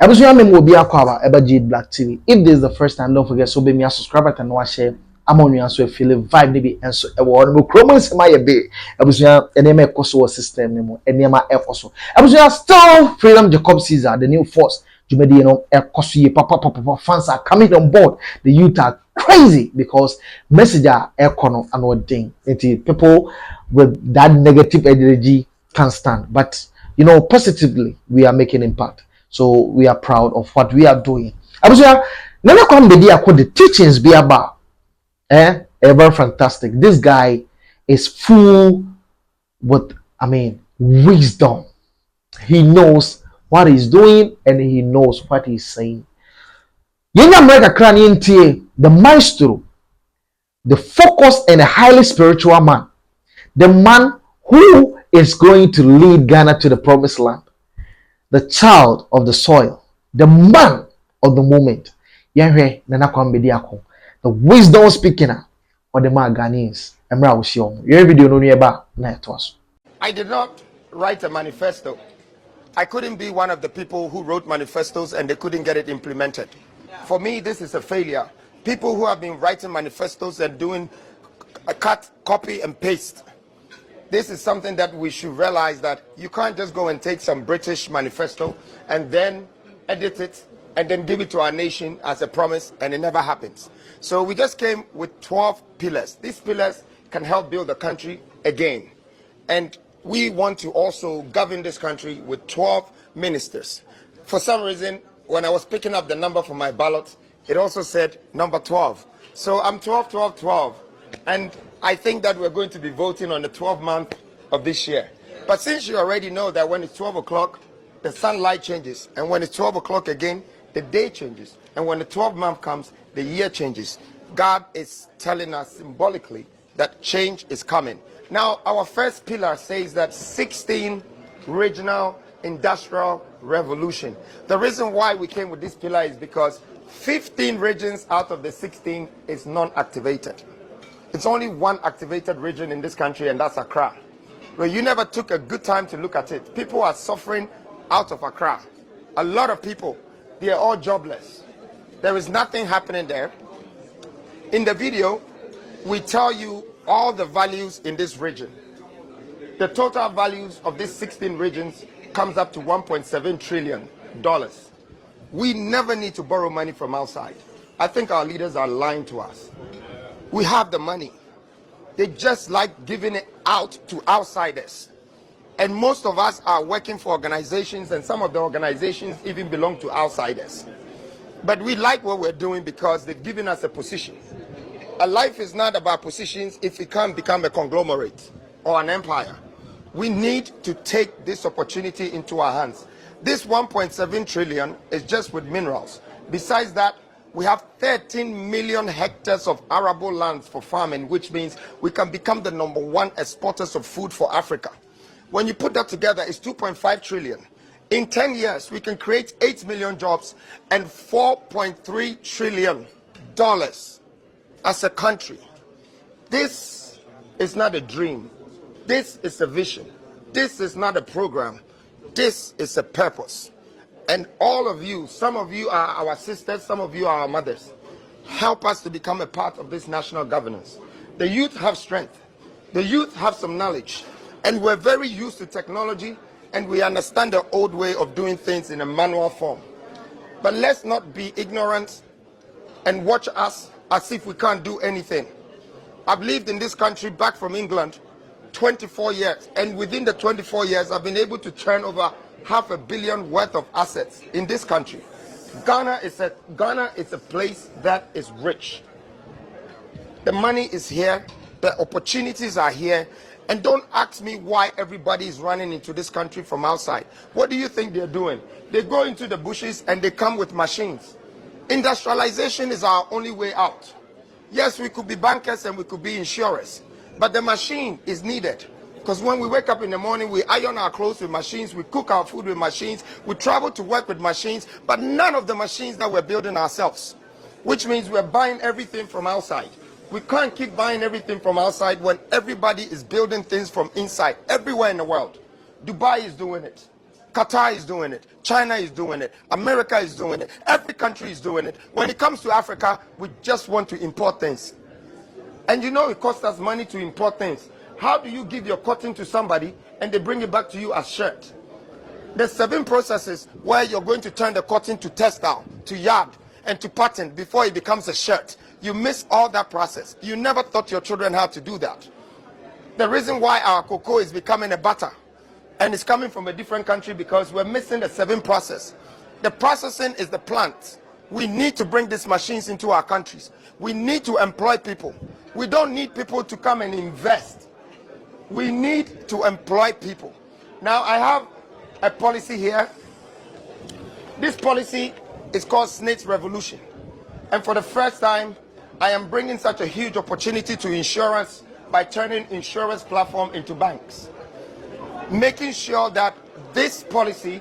Ebusuya me mo bi akwa eba GhBlack TV. If this is the first time, don't forget so be me a subscriber and no share. I'm on you so feel vibe ni bi enso e wo no kromo sema ye be. Ebusuya enema ekoso system ni mo enema ekoso. Ebusuya still Freedom Jacob Caesar, the new force. Jumedi no ekoso ye papa fans are coming on board. The youth are crazy because messenger ekono and thing. People with that negative energy can't stand. But you know, positively we are making impact. So we are proud of what we are doing. Abuja, nana kwam bedi akọ the teachings be about. Ever fantastic. This guy is full with, wisdom. He knows what he's doing and he knows what he's saying. Yenya America Krani the maestro, the focused and a highly spiritual man, the man who is going to lead Ghana to the promised land. The child of the soil, the man of the moment. The wisdom speaking or the man Ghanaians. Your video no nearby. I did not write a manifesto. I couldn't be one of the people who wrote manifestos and they couldn't get it implemented. For me, this is a failure. People who have been writing manifestos and doing a cut, copy, and paste. This is something that we should realize, that you can't just go and take some British manifesto and then edit it and then give it to our nation as a promise, and it never happens. So we just came with 12 pillars. These pillars can help build the country again. And we want to also govern this country with 12 ministers. For some reason, when I was picking up the number for my ballot, it also said number 12. So I'm 12, 12, 12. And I think that we're going to be voting on the 12th month of this year. But since you already know that when it's 12 o'clock, the sunlight changes. And when it's 12 o'clock again, the day changes. And when the 12th month comes, the year changes. God is telling us symbolically that change is coming. Now, our first pillar says that 16 regional industrial revolution. The reason why we came with this pillar is because 15 regions out of the 16 is non-activated. It's only one activated region in this country, and that's Accra. Well, you never took a good time to look at it. People are suffering out of Accra. A lot of people, they are all jobless. There is nothing happening there. In the video, we tell you all the values in this region. The total values of these 16 regions comes up to $1.7 trillion. We never need to borrow money from outside. I think our leaders are lying to us. We have the money. They just like giving it out to outsiders. And most of us are working for organizations, and some of the organizations even belong to outsiders. But we like what we're doing because they've given us a position. A life is not about positions if it can't become a conglomerate or an empire. We need to take this opportunity into our hands. This 1.7 trillion is just with minerals. Besides that, we have 13 million hectares of arable lands for farming, which means we can become the #1 exporters of food for Africa. When you put that together, it's 2.5 trillion. In 10 years, we can create 8 million jobs and $4.3 trillion as a country. This is not a dream. This is a vision. This is not a program. This is a purpose. And all of you, some of you are our sisters, some of you are our mothers. Help us to become a part of this national governance. The youth have strength. The youth have some knowledge. And we're very used to technology, and we understand the old way of doing things in a manual form. But let's not be ignorant and watch us as if we can't do anything. I've lived in this country back from England 24 years, and within the 24 years, I've been able to turn over $500 million worth of assets in this country. Ghana is a place that is rich. The money is here, the opportunities are here, and don't ask me why everybody is running into this country from outside. What do you think they're doing? They go into the bushes and they come with machines. Industrialization is our only way out. Yes, we could be bankers and we could be insurers, but the machine is needed. Because when we wake up in the morning, we iron our clothes with machines, we cook our food with machines, we travel to work with machines, but none of the machines that we're building ourselves, which means we're buying everything from outside. We can't keep buying everything from outside when everybody is building things from inside, everywhere in the world. Dubai is doing it. Qatar is doing it. China is doing it. America is doing it. Every country is doing it. When it comes to Africa, we just want to import things. And you know it costs us money to import things. How do you give your cotton to somebody and they bring it back to you as shirt? There's 7 processes where you're going to turn the cotton to textile, to yard, and to pattern before it becomes a shirt. You miss all that process. You never taught your children how to do that. The reason why our cocoa is becoming a butter and it's coming from a different country because we're missing the 7 process. The processing is the plant. We need to bring these machines into our countries. We need to employ people. We don't need people to come and invest. We need to employ people. Now I have a policy here. This policy is called Snake's Revolution. And for the first time, I am bringing such a huge opportunity to insurance by turning insurance platform into banks. Making sure that this policy,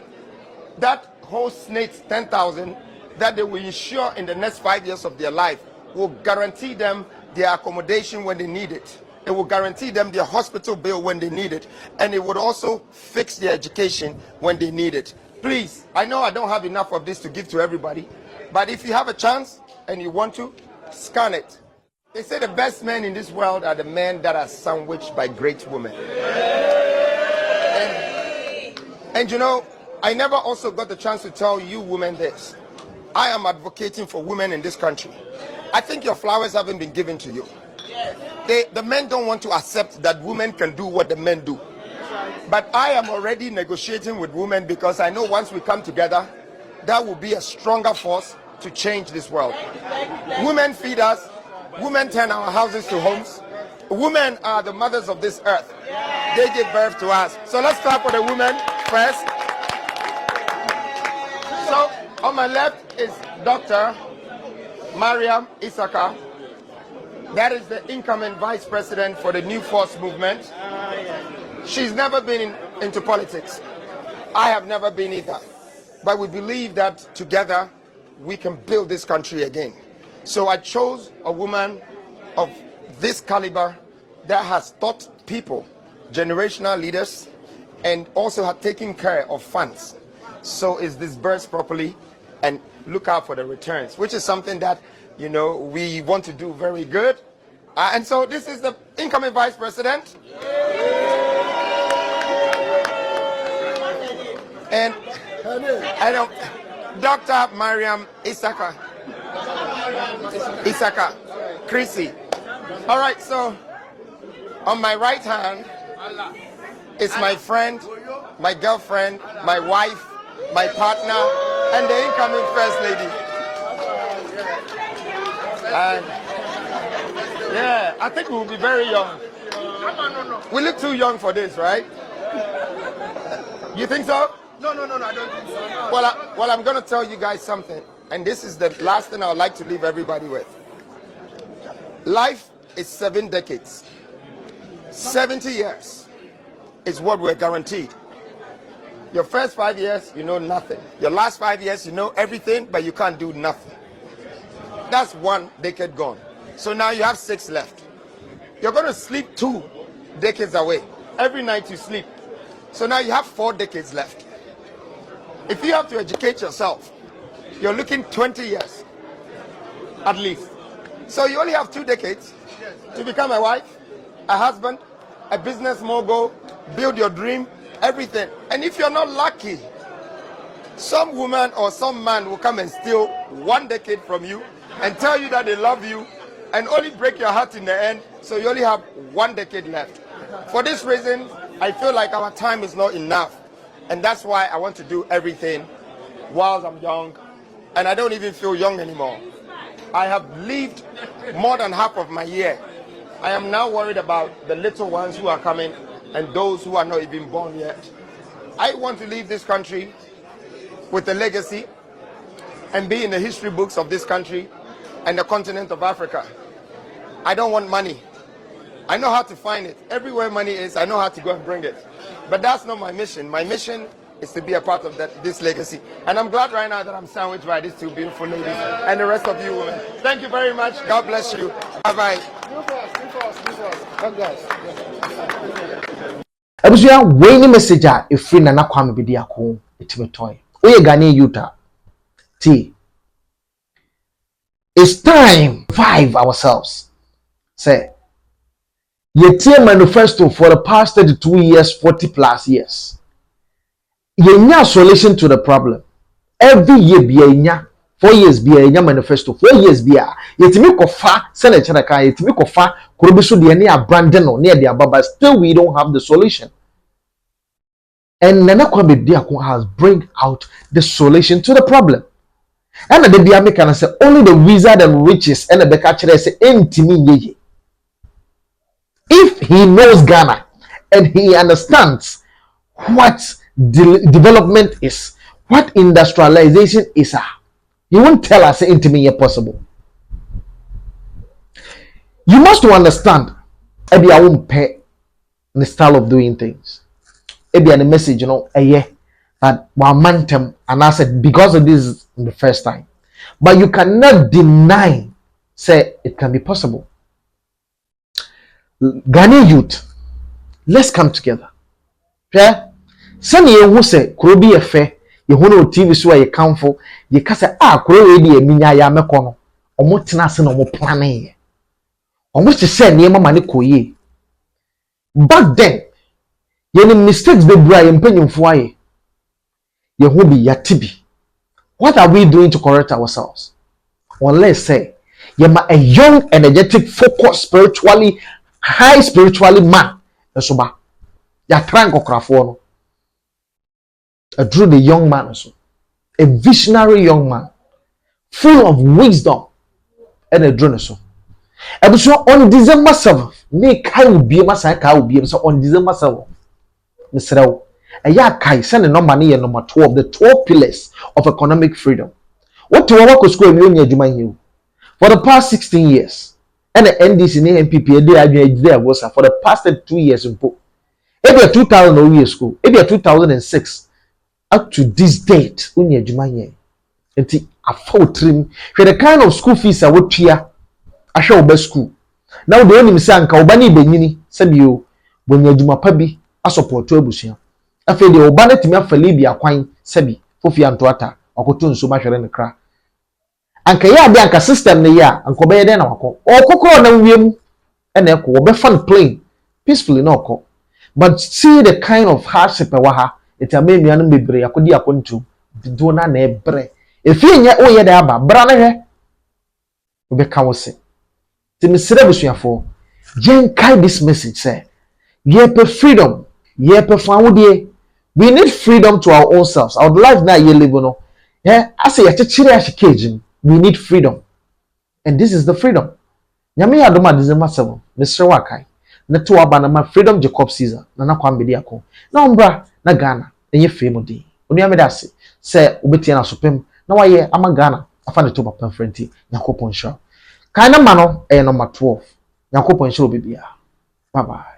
that whole snakes 10,000, that they will insure in the next 5 years of their life, will guarantee them their accommodation when they need it. It will guarantee them their hospital bill when they need it. And it would also fix their education when they need it. Please, I know I don't have enough of this to give to everybody, but if you have a chance and you want to, scan it. They say the best men in this world are the men that are sandwiched by great women. And you know, I never also got the chance to tell you women this. I am advocating for women in this country. I think your flowers haven't been given to you. The men don't want to accept that women can do what the men do. But I am already negotiating with women because I know once we come together, that will be a stronger force to change this world. Women feed us. Women turn our houses to homes. Women are the mothers of this earth. They give birth to us. So let's clap for the women first. So on my left is Dr. Mariam Isaka. That is the incoming vice president for the New Force movement. She's never been into politics. I have never been either. But we believe that together we can build this country again. So I chose a woman of this caliber that has taught people, generational leaders, and also had taken care of funds. So it's disbursed properly and look out for the returns, which is something that, you know, we want to do very good. And so this is the incoming vice president. And I know Dr. Mariam Isaka. Chrissy. All right, so on my right hand is my friend, my girlfriend, my wife, my partner, and the incoming first lady. And yeah, I think we'll be very young. We look too young for this, right? You think so? No, I don't think so. Well, I'm going to tell you guys something, and this is the last thing I would like to leave everybody with. Life is 7 decades. 70 years is what we're guaranteed. Your first 5 years, you know nothing. Your last 5 years, you know everything, but you can't do nothing. That's 1 decade gone. So now you have 6 left. You're going to sleep 2 decades away. Every night you sleep. So now you have 4 decades left. If you have to educate yourself, you're looking 20 years at least. So you only have 2 decades to become a wife, a husband, a business mogul, build your dream, everything. And if you're not lucky, some woman or some man will come and steal 1 decade from you and tell you that they love you and only break your heart in the end. So you only have 1 decade left. For this reason, I feel like our time is not enough. And that's why I want to do everything while I'm young. And I don't even feel young anymore. I have lived more than half of my year. I am now worried about the little ones who are coming and those who are not even born yet. I want to leave this country with a legacy and be in the history books of this country and the continent of Africa. I don't want money. I know how to find it. Everywhere money is, I know how to go and bring it. But that's not my mission. My mission is to be a part of this legacy. And I'm glad right now that I'm sandwiched by these 2 beautiful ladies and the rest of you women. Thank you very much. God bless you. Bye-bye. New force. God bless. Abusuya we ni message a efri na kwame bedi akon etime toy. Oye Ghanaian youth T. It's time to revive ourselves. Say, yetie manifesto for the past 32 years, 40 plus years. Yenya solution to the problem. Every year be a 4 years be a manifesto, 4 years be a yetimi kofa sene Cheddar kan yetimi kofa kurobiso de ne abrande no near the ababa, still we don't have the solution. And Nana Kwame Diakon has bring out the solution to the problem. And the Biame can say only the wizard and witches and the Bekachere say intimi ye. If he knows Ghana and he understands what development is, what industrialization is, he won't tell us intimi possible. You must understand maybe I won't pay the style of doing things. Maybe the message, that one mantem and I said because of this is the first time. But you cannot deny, say it can be possible. Ghanaian youth, let's come together. Yeah? Send you who say Kurobi Efe, you who know TV so you come for, you can say, Kuro we minya ya mekono, omo tenase no mo planning. Omo to say niema mani koye. Back then, you mistakes they bra yempanyumfo aye. You who be yatibi. What are we doing to correct ourselves? Well, let's say, you're a young, energetic, focused, spiritually, high spiritually man. Esoba, you're trying to craft one. A truly young man, also. A visionary young man, full of wisdom, and a drone. So, on December 7th, me kai will be so on December 7th, Mr. Aya kai send no money and number 12, the 12 pillars of economic freedom. What to work school for the past 16 years, and the NDC and NPP there was for the past 2 years in book. Maybe 2000 year school, maybe 2006 up to this date. Unya Jumanye, and a full trim for the kind of school fees I would here. I show best school. Now the only Misanka Obani Benini said you when you Juma Pabi, I support Tubusia. I feel the Obana Timia Felibia Quine Sebi, Fofi Antoata, or Cotun so much in the crack. And Kaya Bianca system the year, and Kobe then or Coco and William and Echo will be fun playing peacefully no. But see the kind of hardship waha, it a made me unbe I could yakon to do na nebre. If you yet oh yeah, brother, we become say. To me, for Jen kai this message say, ye per freedom, ye per found ye. We need freedom to our own selves. Our life now ye live no. Yeah, I say a we need freedom. And this is the freedom. Nyame adoma December 7, Mr. Wakai. Na to abana ma freedom Jacob Caesar. Na na kwambe di akon. Na ombra na Ghana. Enye fame di. Onu ya me da se. Se obeti na sopem. Na waye ama Ghana. Afa ne to papa frenti. Yakopon sha. Kind of man, number 12. Yakopon show bibia. Bye bye.